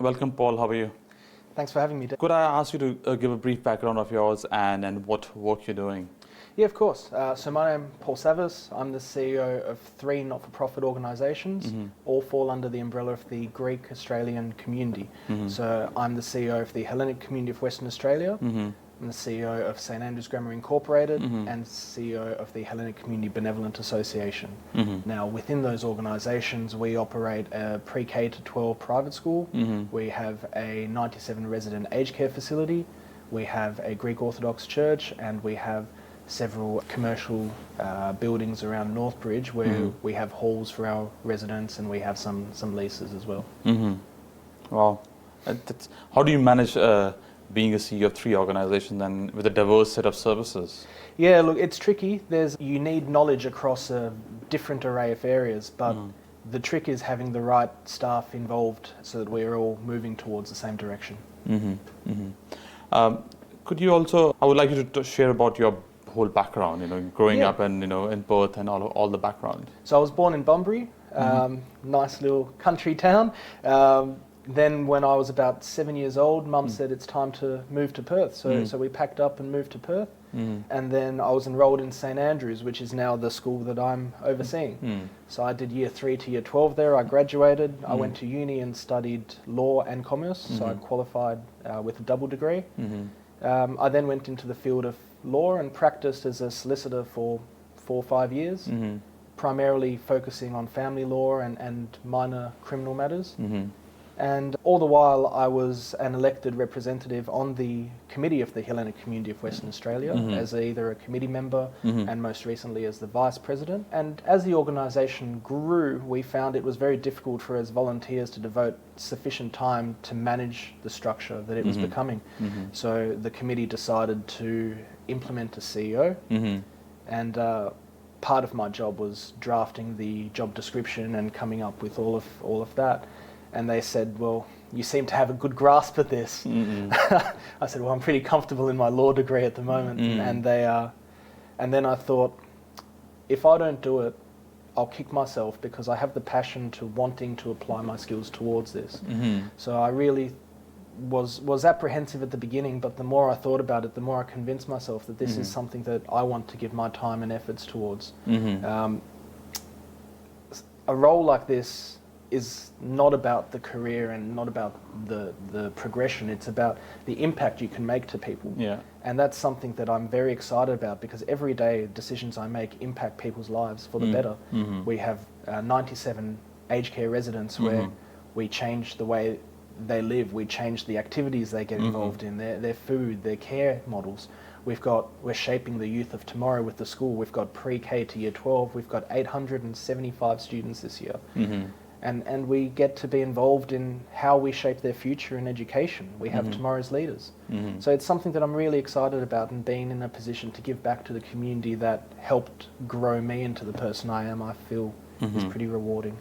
Welcome, Paul. How are you? Thanks for having me. Could I ask you to give a brief background of yours and what work you're doing? Yeah, of course. So my name is Paul Savvas. I'm the CEO of 3 not-for-profit organisations, all fall under the umbrella of the Greek Australian community. So I'm the CEO of the Hellenic Community of Western Australia, I'm the CEO of St Andrews Grammar Incorporated, and CEO of the Hellenic Community Benevolent Association. Now, within those organisations, we operate a pre-K to 12 private school. We have a 97 resident aged care facility. We have a Greek Orthodox church, and we have several commercial buildings around Northbridge where we have halls for our residents, and we have some leases as well. Wow. How do you manage being a CEO of 3 organizations and with a diverse set of services? Yeah, look, it's tricky. You need knowledge across a different array of areas, but the trick is having the right staff involved so that we're all moving towards the same direction. Could you also, I would like you to share about your whole background, growing up and, in Perth and all the background. So I was born in Bunbury, nice little country town. Then when I was about 7 years old, Mum said it's time to move to Perth. So we packed up and moved to Perth. And then I was enrolled in St Andrews, which is now the school that I'm overseeing. So I did year 3 to year 12 there. I graduated. I went to uni and studied law and commerce. So I qualified with a double degree. I then went into the field of law and practiced as a solicitor for 4 or 5 years, primarily focusing on family law and minor criminal matters. And all the while I was an elected representative on the committee of the Hellenic Community of Western Australia as either a committee member and most recently as the vice president. And as the organisation grew, we found it was very difficult for us volunteers to devote sufficient time to manage the structure that it was becoming. So the committee decided to implement a CEO, and part of my job was drafting the job description and coming up with all of that. And they said, well, you seem to have a good grasp of this. I said, well, I'm pretty comfortable in my law degree at the moment. And then I thought, if I don't do it, I'll kick myself, because I have the passion to wanting to apply my skills towards this. So I really was apprehensive at the beginning, but the more I thought about it, the more I convinced myself that this is something that I want to give my time and efforts towards. A role like this is not about the career and not about the progression. It's about the impact you can make to people. And that's something that I'm very excited about, because every day decisions I make impact people's lives for the better. We have 97 aged care residents where we change the way they live, we change the activities they get involved in, their food, their care models. We're shaping the youth of tomorrow with the school. We've got pre-K to year 12. We've got 875 students this year. And we get to be involved in how we shape their future in education. We have tomorrow's leaders. So it's something that I'm really excited about, and being in a position to give back to the community that helped grow me into the person I am, I feel is pretty rewarding.